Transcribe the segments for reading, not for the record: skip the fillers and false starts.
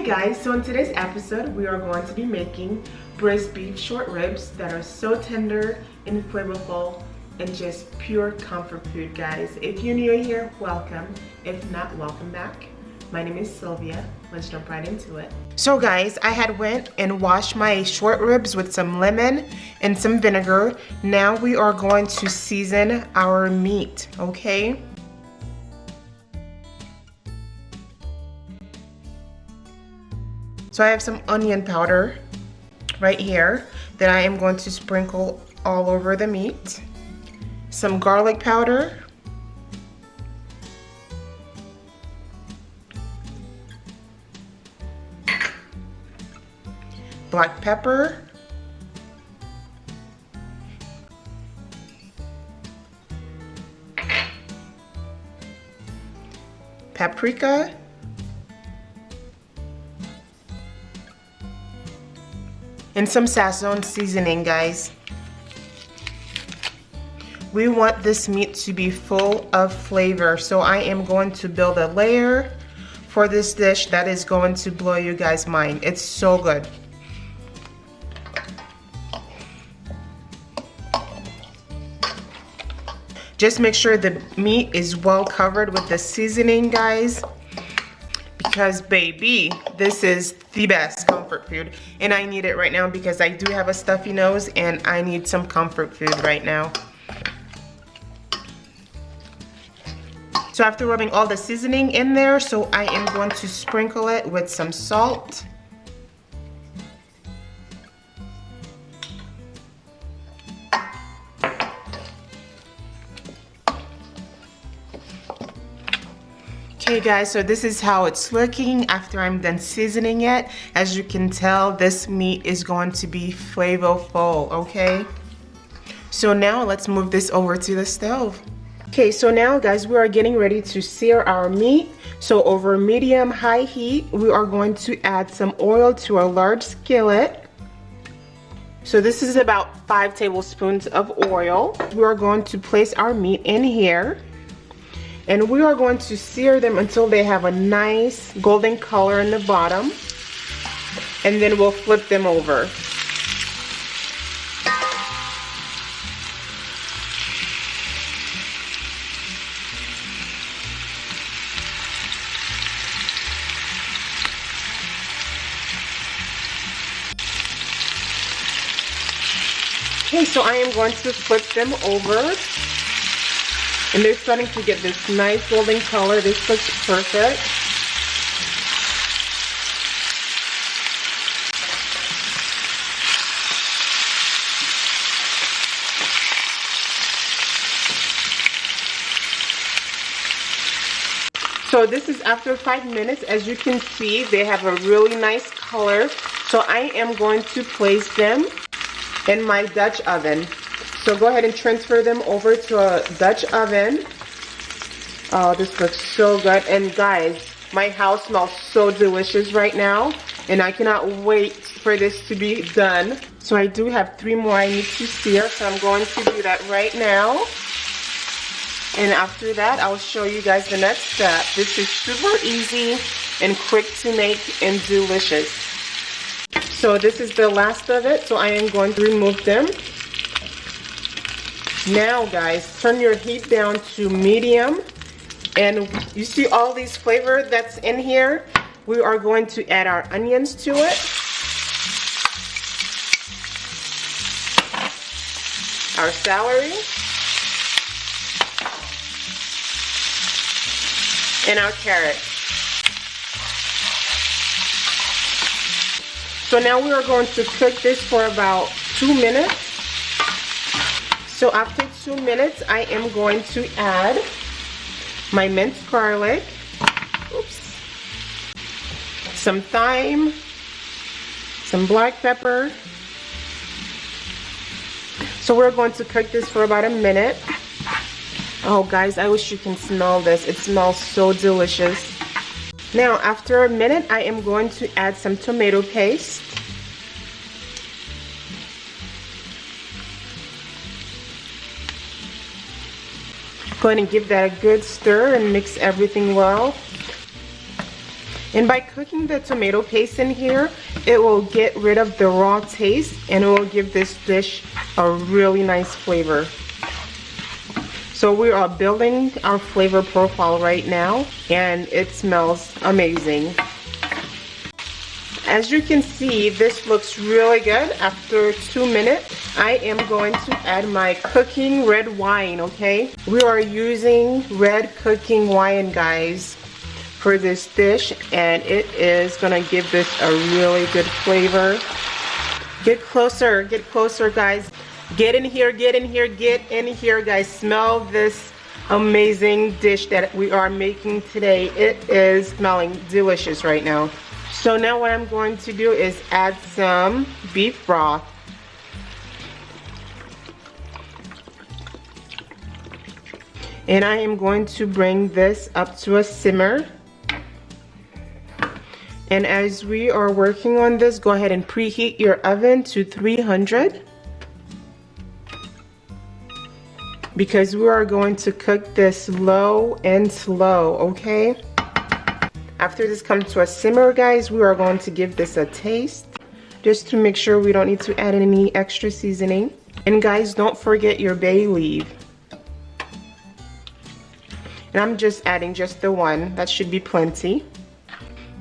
Hey guys, so in today's episode we are going to be making braised beef short ribs that are so tender and flavorful and just pure comfort food, guys. If you're new here, welcome. If not, welcome back. My name is Sylvia. Let's jump right into it. So guys, I had went and washed my short ribs with some lemon and some vinegar. Now we are going to season our meat, okay? So I have some onion powder right here that I am going to sprinkle all over the meat. Some garlic powder. Black pepper. Paprika. And some Sazon seasoning, guys. We want this meat to be full of flavor, so I am going to build a layer for this dish that is going to blow you guys' mind. It's so good. Just make sure the meat is well covered with the seasoning, guys, because baby, this is the best comfort food, and I need it right now because I do have a stuffy nose and I need some comfort food right now. So after rubbing all the seasoning in there, so I am going to sprinkle it with some salt. Okay guys, so this is how it's looking after I'm done seasoning it. As you can tell, this meat is going to be flavorful, okay? So now let's move this over to the stove. Okay, so now guys, we are getting ready to sear our meat. So over medium-high heat, we are going to add some oil to a large skillet. So this is about 5 tablespoons of oil. We are going to place our meat in here. And we are going to sear them until they have a nice golden color in the bottom. And then we'll flip them over. Okay, so I am going to flip them over. And they're starting to get this nice golden color. This looks perfect. So this is after 5 minutes. As you can see, they have a really nice color. So I am going to place them in my Dutch oven. So go ahead and transfer them over to a Dutch oven. Oh, this looks so good. And guys, my house smells so delicious right now. And I cannot wait for this to be done. So I do have 3 more I need to sear. So I'm going to do that right now. And after that, I'll show you guys the next step. This is super easy and quick to make and delicious. So this is the last of it. So I am going to remove them. Now guys, turn your heat down to medium, and you see all these flavor that's in here. We are going to add our onions to it, our celery, and our carrot. So now we are going to cook this for about 2 minutes. So after 2 minutes, I am going to add my minced garlic, oops, some thyme, some black pepper. So we're going to cook this for about a minute. Oh guys, I wish you can smell this. It smells so delicious. Now after a minute, I am going to add some tomato paste. Go ahead and give that a good stir and mix everything well. And by cooking the tomato paste in here, it will get rid of the raw taste and it will give this dish a really nice flavor. So we are building our flavor profile right now and it smells amazing. As you can see, this looks really good. After 2 minutes, I am going to add my cooking red wine, okay? We are using red cooking wine, guys, for this dish, and it is gonna give this a really good flavor. Get closer, guys. Get in here, get in here, get in here, guys. Smell this amazing dish that we are making today. It is smelling delicious right now. So now what I'm going to do is add some beef broth. And I am going to bring this up to a simmer. And as we are working on this, go ahead and preheat your oven to 300. Because we are going to cook this low and slow, okay? After this comes to a simmer, guys, we are going to give this a taste just to make sure we don't need to add any extra seasoning. And guys, don't forget your bay leaf. And I'm just adding just the one. That should be plenty.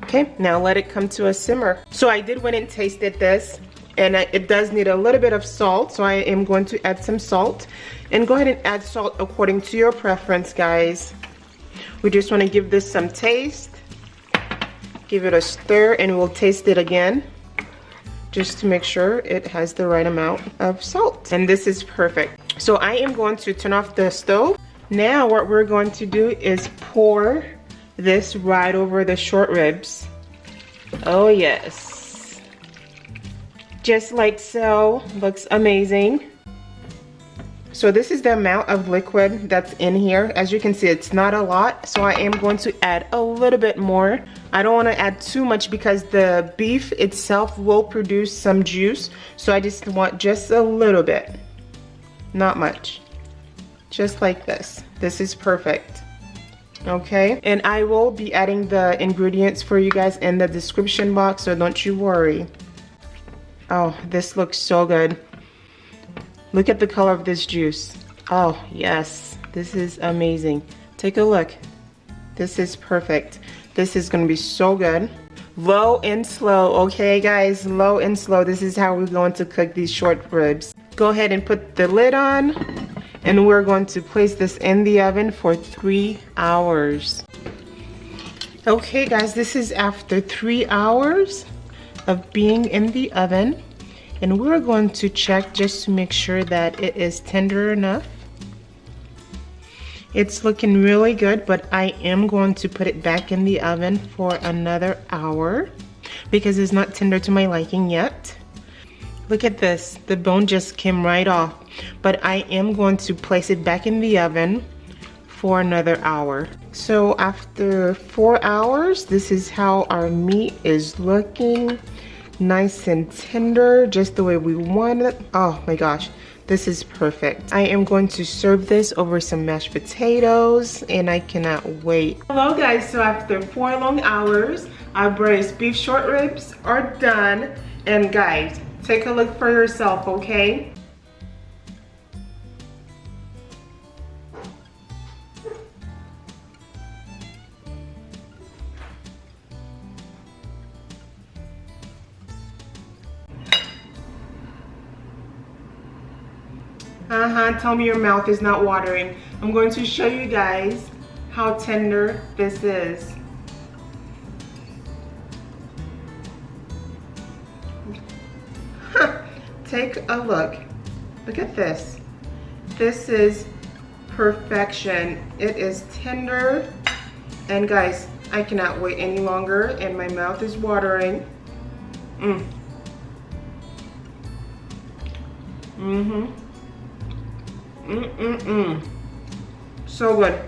Okay, now let it come to a simmer. So I did went and tasted this, and it does need a little bit of salt, so I am going to add some salt. And go ahead and add salt according to your preference, guys. We just want to give this some taste. Give it a stir and we'll taste it again just to make sure it has the right amount of salt. And this is perfect. So I am going to turn off the stove. Now what we're going to do is pour this right over the short ribs. Oh yes. Just like so. Looks amazing. So this is the amount of liquid that's in here. As you can see, it's not a lot, so I am going to add a little bit more. I don't want to add too much because the beef itself will produce some juice, so I just want just a little bit, not much, just like this. This is perfect. Okay, and I will be adding the ingredients for you guys in the description box, so don't you worry. Oh, this looks so good. Look at the color of this juice. Oh, yes. This is amazing. Take a look. This is perfect. This is going to be so good. Low and slow, okay, guys? Low and slow. This is how we're going to cook these short ribs. Go ahead and put the lid on, and we're going to place this in the oven for 3 hours. Okay, guys, this is after 3 hours of being in the oven. And we're going to check just to make sure that it is tender enough. It's looking really good, but I am going to put it back in the oven for another hour because it's not tender to my liking yet. Look at this, the bone just came right off, but I am going to place it back in the oven for another hour. So after 4 hours, this is how our meat is looking. Nice and tender, just the way we want it. Oh my gosh, this is perfect. I am going to serve this over some mashed potatoes and I cannot wait. Hello guys, so after 4 long hours, our braised beef short ribs are done. And guys, take a look for yourself, okay? Tell me your mouth is not watering. I'm going to show you guys how tender this is. Take a look. Look at this. This is perfection. It is tender. And guys, I cannot wait any longer and my mouth is watering. So good.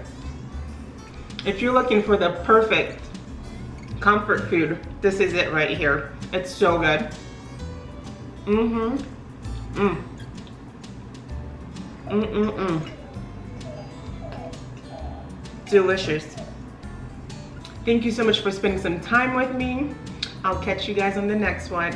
If you're looking for the perfect comfort food, this is it right here. It's so good. Delicious. Thank you so much for spending some time with me. I'll catch you guys on the next one.